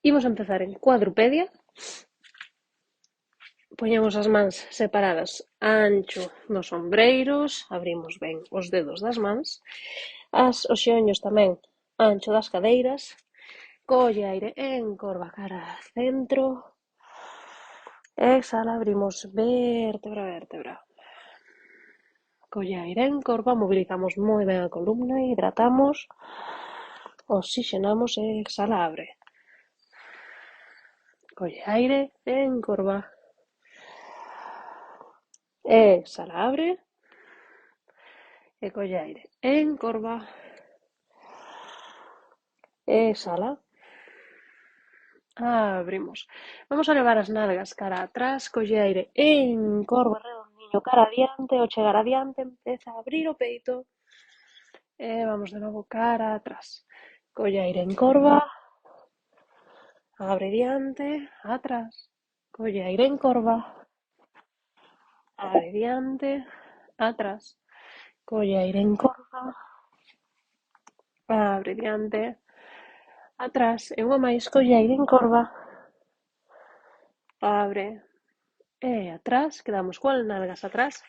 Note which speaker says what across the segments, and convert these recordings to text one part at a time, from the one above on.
Speaker 1: Imos empezar en cuadrupedia. Poñemos as mans separadas ancho dos ombreiros, abrimos ben os dedos das mans, os xeoños tamén ancho das cadeiras, colle aire, encorva cara a centro, exhala, abrimos vértebra a vértebra. Colle aire, encorva, mobilizamos moi ben a columna, hidratamos, oxigenamos e exhala, abre. Colle aire, encorva. Exhala, abre. E colle aire, encorva. Exhala. Abrimos. Vamos a levar as nalgas cara atrás, colle aire, encorva redondiño cara adiante, ao chegar adiante empeza a abrir o peito. E vamos de novo cara atrás. Colle aire, encorva. Abre diante, atrás. Colle aire, encorva. Abre diante, atrás. Colle aire, encorva. Abre diante, atrás. E unha máis, colle aire, encorva. Abre. E atrás, quedamos coas nalgas atrás.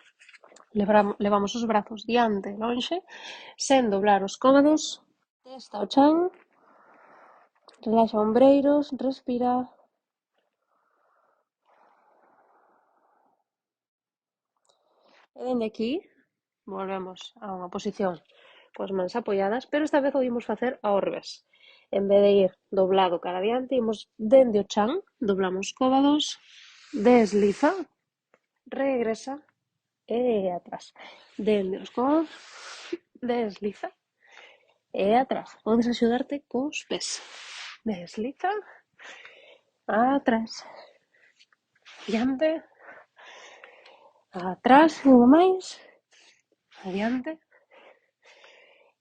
Speaker 1: Levamos os brazos diante e lonxe, sen doblar os cómodos, testa ao chan, relaxa ombreiros, respira. E dende aquí, volvemos a unha posición coas mans apoiadas, pero esta vez o imos facer ao revés. En vez de ir doblado cara adiante, imos dende o chan, doblamos cómodos, desliza, regresa e atrás. Dende os cómodos, desliza e atrás. Podes axudarte cos pés. Desliza, atrás, diante, atrás, unha máis, adiante,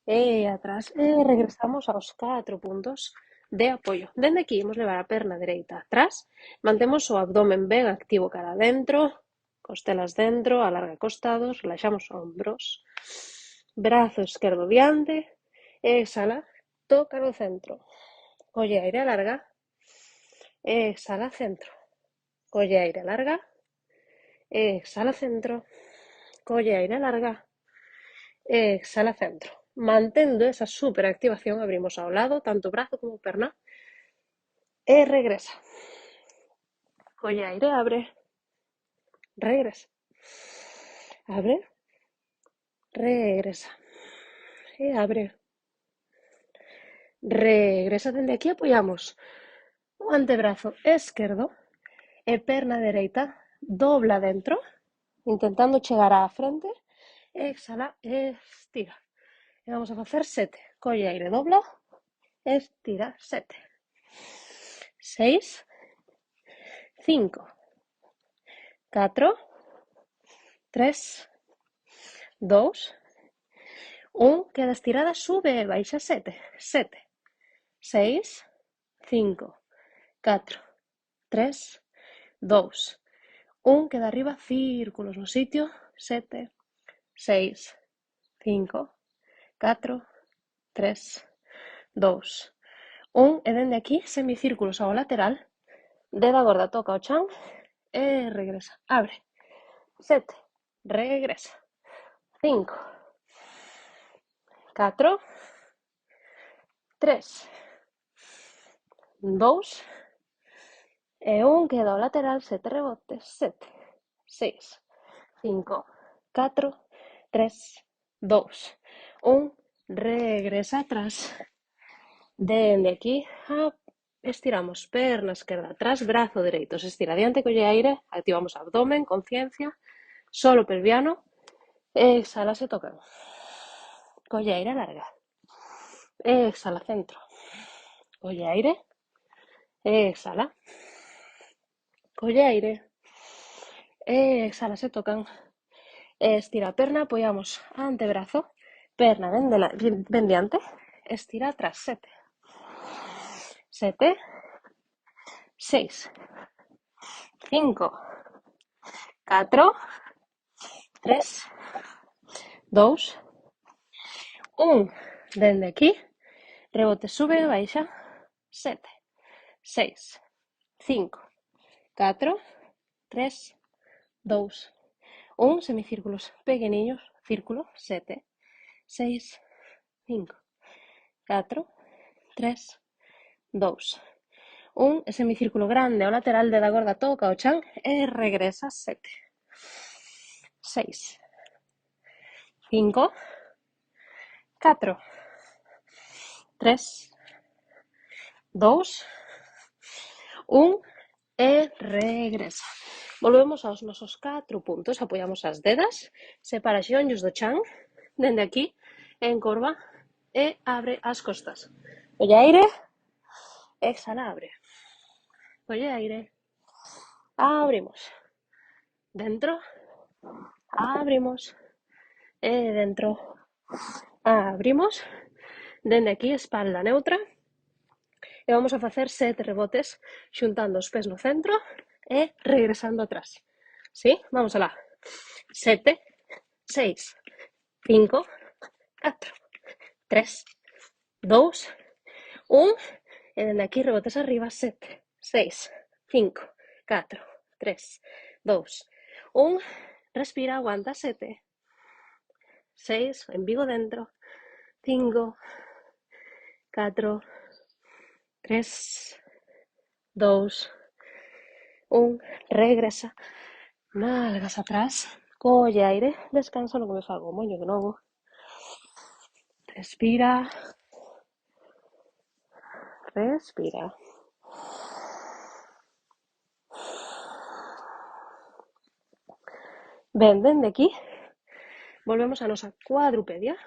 Speaker 1: e atrás. E regresamos aos 4 puntos de apoio. Dende aquí imos levar a perna dereita atrás, mantemos o abdomen ben activo cara adentro, costelas dentro, alarga costados, relaxamos ombros, brazo esquerdo diante, exhala, toca no centro, colle aire, alarga, exhala, centro, colle aire, alarga, exhala, centro, colle aire, alarga, exhala, centro. Mantendo esa super activación, abrimos ao lado, tanto brazo como perna, e regresa. Colle aire, abre, regresa, abre, regresa, e abre, regresa. Dende aquí apoiamos o antebrazo esquerdo e perna dereita dobla dentro, intentando chegar á frente, exhala, estira. E vamos a facer 7. Colle aire, dobla, estira, 7. 6, 5, 4, 3, 2, 1. Queda estirada, sube e baixa, 7. 7, 6, 5, 4, 3, 2, 1. Queda arriba, círculos no sitio, 7, 6, 5, 4, 3, 2, 1. E dende aquí, semicírculos ao lateral, dedo gorda toca o chan e regresa, abre, 7, regresa, 5, 4, 3, 2 e 1. Queda ao lateral, 7 rebotes, 7, 6, 5, 4, 3, 2, 1. Regresa atrás. Dende aquí, estiramos perna esquerda atrás, brazo dereito se estira adiante, colle aire, activamos abdomen, conciencia, solo pelviano, exhala, se tocan. Colle aire, alarga. Exhala, centro. Colle aire, exhala. Colle aire, exhala, se tocan. Estira a perna, apoiamos antebrazo, perna ben diante, estira atrás, 7. 7, 6, 5, 4, 3, 2, 1. Dende aquí, rebote, sube e baixa, 7, 6, 5, 4, 3, 2, 1. Semicírculos pequeños, círculo, 7, 6, 5, 4, 3, 2, 1. Semicírculo grande o lateral de la gorda toca o chan e regresa, 7, 6, 5, 4, 3, 2, 1 e regresa. Volvemos aos nosos 4 puntos, apoiamos as dedas, separación do chan, dende aquí, encorva e abre as costas. Colle aire, exhala, abre. Colle aire, abrimos. Dentro, abrimos. E dentro, abrimos. Dende aquí, espalda neutra. E vamos a facer 7 rebotes xuntando os pés no centro e regresando atrás. ¿Sí? Vamos alá. 7, 6, 5, 4, 3, 2, 1. E dende aquí rebotes arriba. 7, 6, 5, 4, 3, 2, 1. Respira, aguanta. 7, 6, embigo dentro. 5, 4, 3, 2, 1. Regresa. Nalgas atrás. Colle aire. Descansa lo que me fago. Moño de novo. Respira. Respira. Ben, dende aquí volvemos a nosa cuadrupedia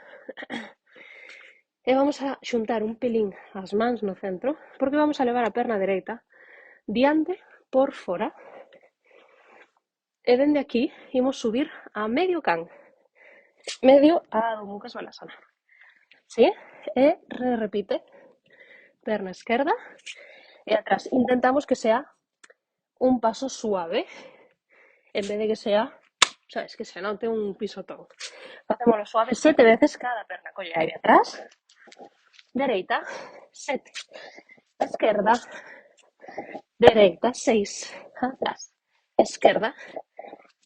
Speaker 1: e vamos a xuntar un pelín as mans no centro porque vamos a levar a perna dereita diante por fora e dende aquí imos subir a medio can, medio a do Mucas Balasana. ¿Sí? E repite, perna esquerda e atrás. Intentamos que sea un paso suave en vez de que sea, sabes, que se note un pisotón. Facémoslo suave 7 veces cada perna. Colle aire atrás, dereita, 7, esquerda, dereita, 6, atrás, esquerda,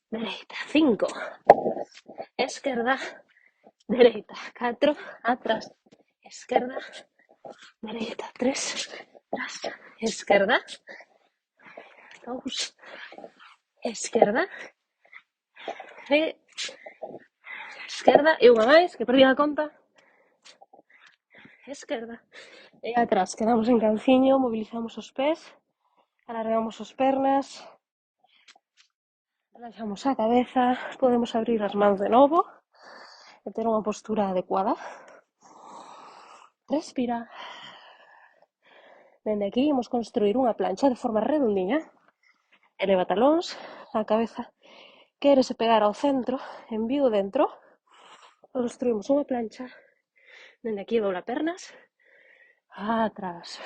Speaker 1: dereita, 5, esquerda, dereita, 4, atrás, esquerda, dereita, 3, atrás, esquerda, 2, esquerda, e esquerda, e unha máis, que perdí a conta, esquerda, e atrás, quedamos en canciño, movilizamos os pés, alargamos as pernas, relaxamos a cabeza, podemos abrir as mans de novo e ter unha postura adecuada. Respira. Dende aquí imos construir unha plancha de forma redondiña. Eleva talóns, a cabeza quérese pegar ao centro, envío dentro. Construimos unha plancha. Dende aquí dobla pernas. Atrás.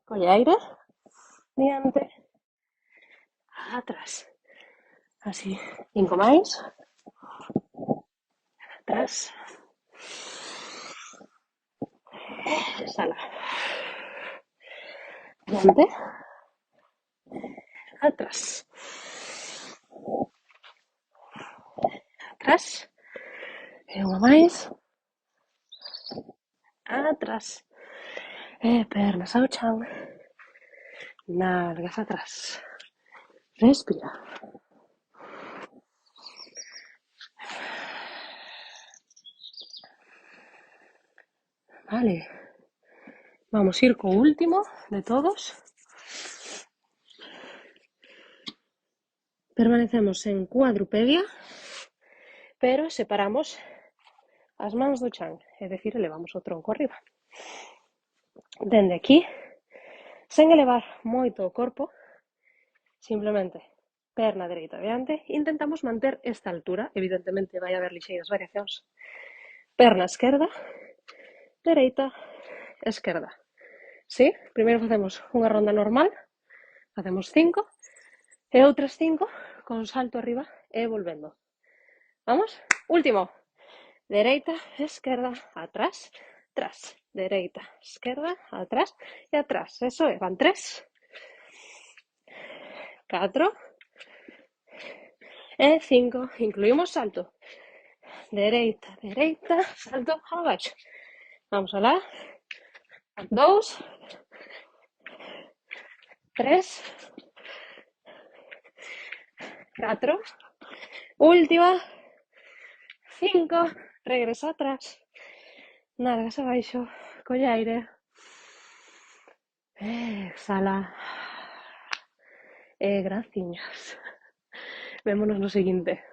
Speaker 1: Colle aire. Diante. Atrás. Así. 5 máis. Atrás. Exhala. Diante. Atrás. Atrás. E unha máis. Atrás. E pernas ao chan. Nalgas atrás. Respira. Vale. Vamos a ir co último de todos. Permanecemos en cuadrupedia, pero separamos as mans do chan, é dicir, elevamos o tronco arriba. Dende aquí, sen elevar moito o corpo, simplemente perna dereita adiante, intentamos manter esta altura, evidentemente vai haber lixeiras variacións. Perna esquerda, dereita, esquerda. ¿Sí? Primeiro facemos unha ronda normal, facemos 5, e outras 5 con salto arriba e volvendo. Vamos? Último. Dereita, esquerda, atrás, atrás. dereita, esquerda, atrás y atrás. Eso es, van 3, 4, 5. Incluimos salto. Dereita, dereita, salto abaixo. Vamos a la 2, 3, 4. Última. 5. Regresa atrás. Nalgas abaixo. Colle aire. Exhala. Graciñas. Vémonos no seguinte.